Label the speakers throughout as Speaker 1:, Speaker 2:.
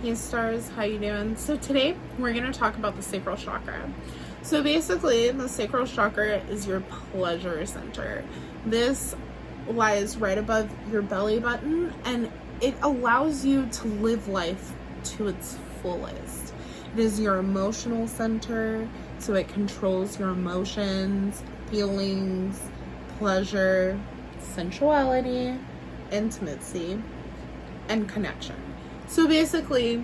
Speaker 1: Hey stars, how you doing? So today we're going to talk about the sacral chakra. So basically the sacral chakra is your pleasure center. This lies right above your belly button and it allows you to live life to its fullest. It is your emotional center, so it controls your emotions, feelings, pleasure, sensuality, intimacy, and connection. So basically,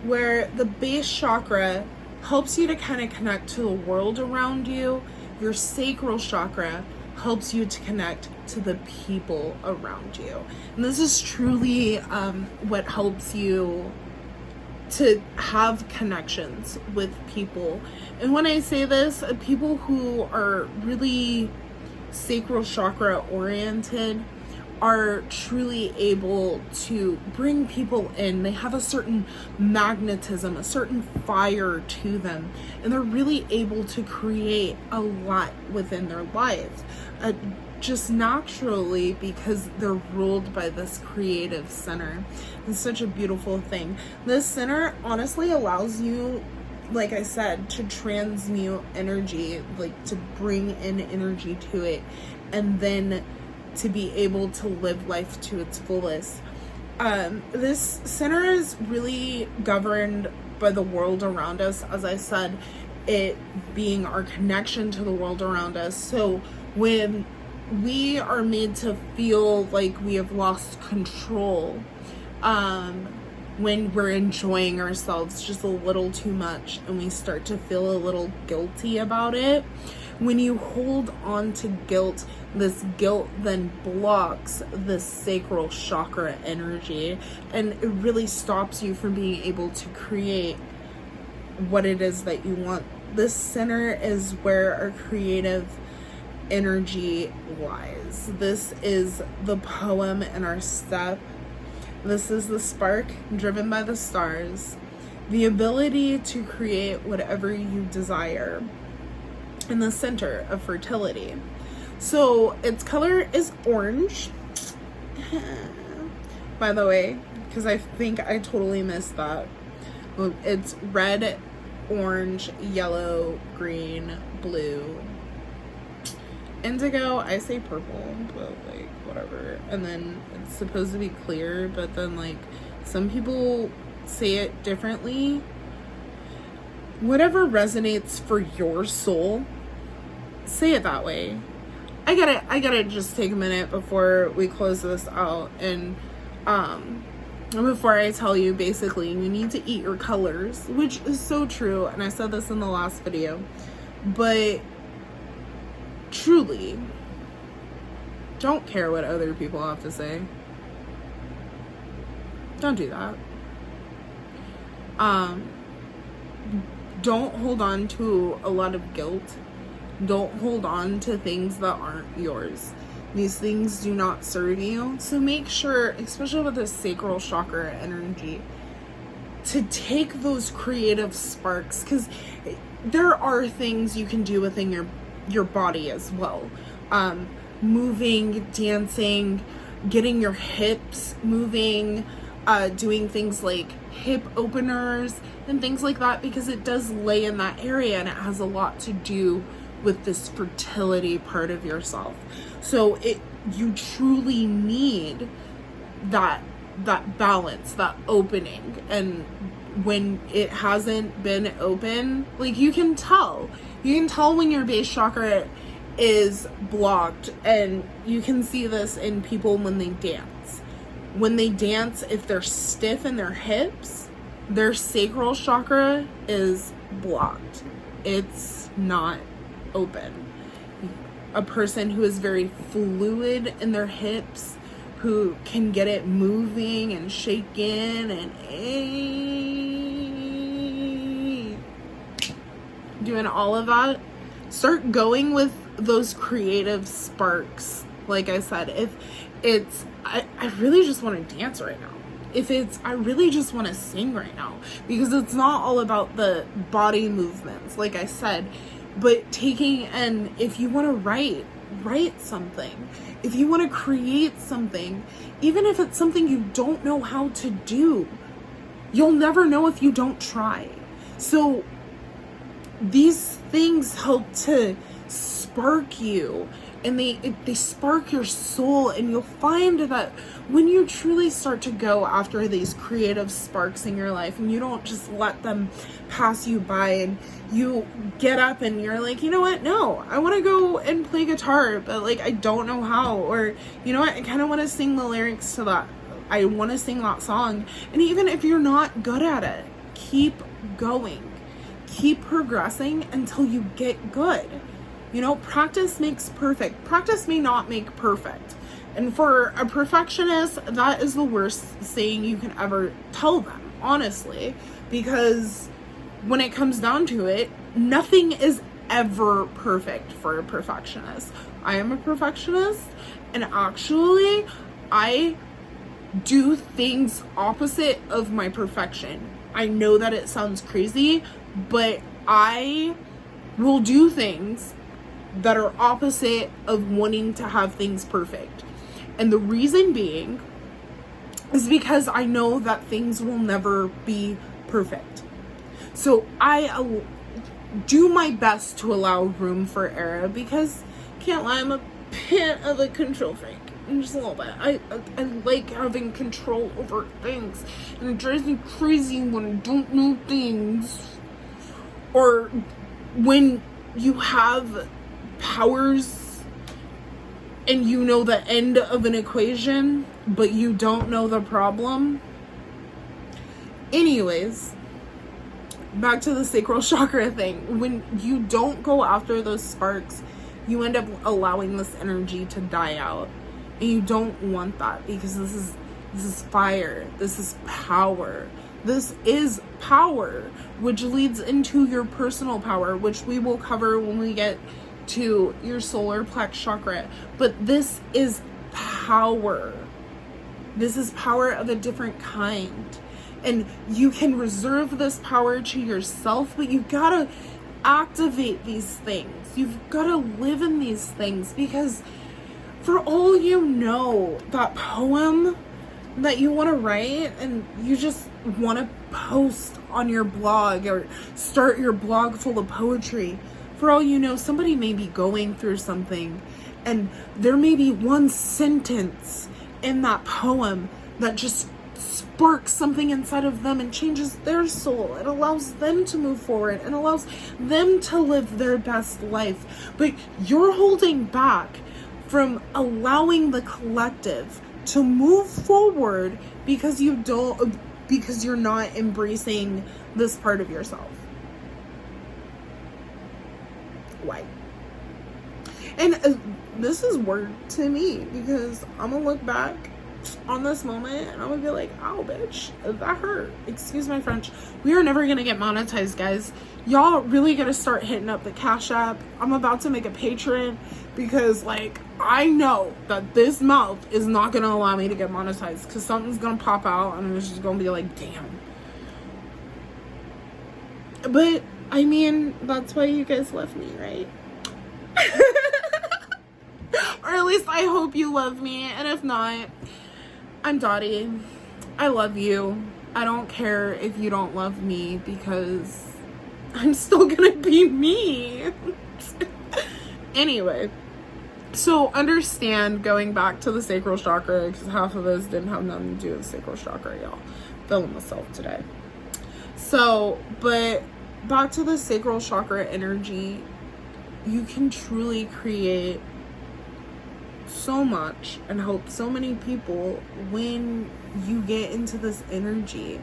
Speaker 1: where the base chakra helps you to kind of connect to the world around you, your sacral chakra helps you to connect to the people around you. And this is truly what helps you to have connections with people. And when I say this, people who are really sacral chakra oriented are truly able to bring people in. They have a certain magnetism, a certain fire to them, and they're really able to create a lot within their lives, just naturally, because they're ruled by this creative center. It's such a beautiful thing. This center honestly allows you, like I said, to transmute energy, like to bring in energy to it, and then to be able to live life to its fullest. This center is really governed by the world around us, as I said, it being our connection to the world around us. So when we are made to feel like we have lost control, when we're enjoying ourselves just a little too much and we start to feel a little guilty about it, when you hold on to guilt, this guilt then blocks the sacral chakra energy, and it really stops you from being able to create what it is that you want. This center is where our creative energy lies. This is the poem in our step. This is the spark driven by the stars, the ability to create whatever you desire, in the center of fertility. So its color is orange, by the way, because I think I totally missed that. It's red, orange, yellow, green, blue, indigo. I say purple, but like whatever. And then it's supposed to be clear, but then like some people say it differently. Whatever resonates for your soul, say it that way. I gotta just take a minute before we close this out, and before I tell you, basically you need to eat your colors, which is so true, and I said this in the last video, but truly don't care what other people have to say. Don't do that. Don't hold on to a lot of guilt. Don't hold on to things that aren't yours. These things do not serve you. So make sure, especially with the sacral chakra energy, to take those creative sparks, because there are things you can do within your body as well. Moving, dancing, getting your hips moving, doing things like hip openers and things like that, because it does lay in that area and it has a lot to do with this fertility part of yourself. So you truly need that balance, that opening. And when it hasn't been open, like you can tell when your base chakra is blocked, and you can see this in people when they dance. When they dance, if they're stiff in their hips, their sacral chakra is blocked. It's not open. A person who is very fluid in their hips, who can get it moving and shaking and doing all of that, start going with those creative sparks. Like I said, if it's I really just want to dance right now, if it's I really just want to sing right now, because it's not all about the body movements, like I said, but taking, and if you want to write something, if you want to create something, even if it's something you don't know how to do, you'll never know if you don't try. So these things help to spark you, and they spark your soul, and you'll find that when you truly start to go after these creative sparks in your life, and you don't just let them pass you by, and you get up and you're like, you know what, no, I want to go and play guitar, but like I don't know how, or you know what, I kind of want to sing the lyrics to that, I want to sing that song. And even if you're not good at it, keep going, keep progressing until you get good. You know, practice makes perfect. Practice may not make perfect. And for a perfectionist, that is the worst saying you can ever tell them, honestly, because when it comes down to it, nothing is ever perfect for a perfectionist. I am a perfectionist, and actually, I do things opposite of my perfection. I know that it sounds crazy, but I will do things that are opposite of wanting to have things perfect. And the reason being is because I know that things will never be perfect. So I do my best to allow room for error, because can't lie, I'm a bit of a control freak. Just a little bit. I like having control over things, and it drives me crazy when I don't know things, or when you have powers and you know the end of an equation but you don't know the problem. Anyways, back to the sacral chakra thing. When you don't go after those sparks, you end up allowing this energy to die out. And you don't want that, because this is fire. This is power. This is power, which leads into your personal power, which we will cover when we get to your solar plex chakra. But this is power. This is power of a different kind. And you can reserve this power to yourself, but you gotta activate these things. You've gotta live in these things, because for all you know, that poem that you want to write and you just want to post on your blog or start your blog full of poetry, for all you know, somebody may be going through something, and there may be one sentence in that poem that just sparks something inside of them and changes their soul. It allows them to move forward and allows them to live their best life. But you're holding back from allowing the collective to move forward because you're not embracing this part of yourself. Why? And this is word to me, because I'm gonna look back on this moment and I'm gonna be like, ow, bitch, that hurt. Excuse my French. We are never gonna get monetized, guys. Y'all really gotta start hitting up the Cash App. I'm about to make a Patreon, because like, I know that this mouth is not gonna allow me to get monetized, because something's gonna pop out and it's just gonna be like, damn. But I mean, that's why you guys love me, right? Or at least I hope you love me. And if not, I'm Dottie. I love you. I don't care if you don't love me, because I'm still gonna be me. Anyway, so understand, going back to the sacral chakra, because half of us didn't have nothing to do with the sacral chakra, y'all. Feeling myself today. So, but back to the sacral chakra energy, you can truly create so much and help so many people when you get into this energy.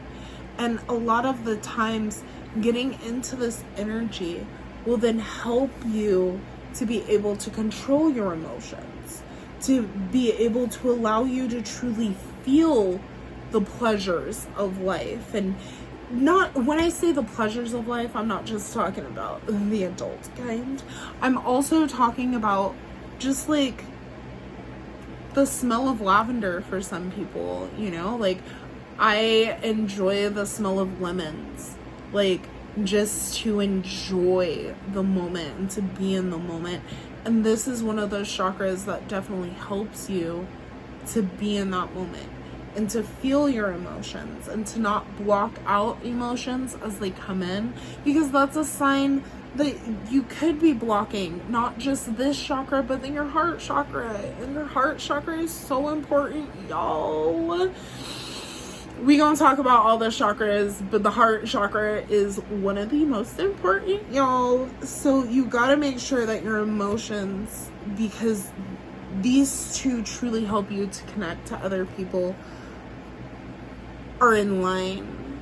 Speaker 1: And a lot of the times, getting into this energy will then help you to be able to control your emotions, to be able to allow you to truly feel the pleasures of life. And not, when I say the pleasures of life, I'm not just talking about the adult kind. I'm also talking about just like the smell of lavender for some people, you know, like I enjoy the smell of lemons, like just to enjoy the moment and to be in the moment. And this is one of those chakras that definitely helps you to be in that moment. and to feel your emotions and to not block out emotions as they come in, because that's a sign that you could be blocking not just this chakra, but then your heart chakra. And your heart chakra is so important, y'all. We gonna talk about all the chakras, but the heart chakra is one of the most important, y'all. So you gotta make sure that your emotions, because these two truly help you to connect to other people, are in line.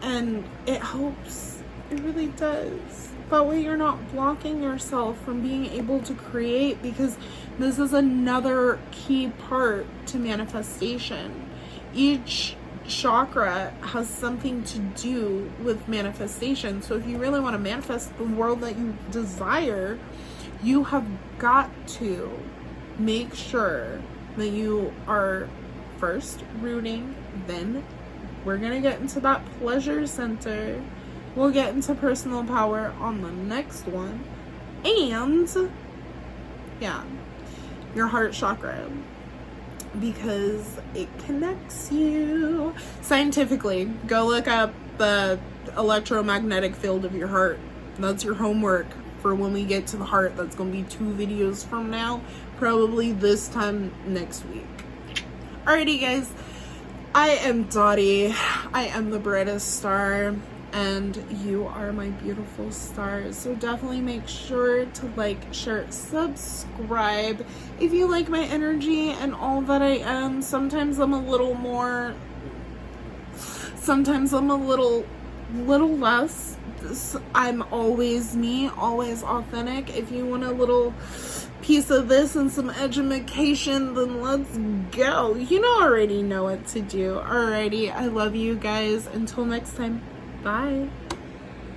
Speaker 1: And it helps. It really does. That way you're not blocking yourself from being able to create, because this is another key part to manifestation. Each chakra has something to do with manifestation. So if you really want to manifest the world that you desire, you have got to make sure that you are first rooting, then we're going to get into that pleasure center. We'll get into personal power on the next one. And yeah, your heart chakra, because it connects you. Scientifically, go look up the electromagnetic field of your heart. That's your homework for when we get to the heart. That's going to be 2 videos from now, probably this time next week. Alrighty guys, I am Dottie. I am the brightest star, and you are my beautiful stars. So definitely make sure to like, share, subscribe if you like my energy and all that I am. Sometimes I'm a little more, sometimes I'm a little less. I'm always me, always authentic. If you want a little piece of this and some education, then let's go. You already know what to do. Alrighty, I love you guys. Until next time, bye.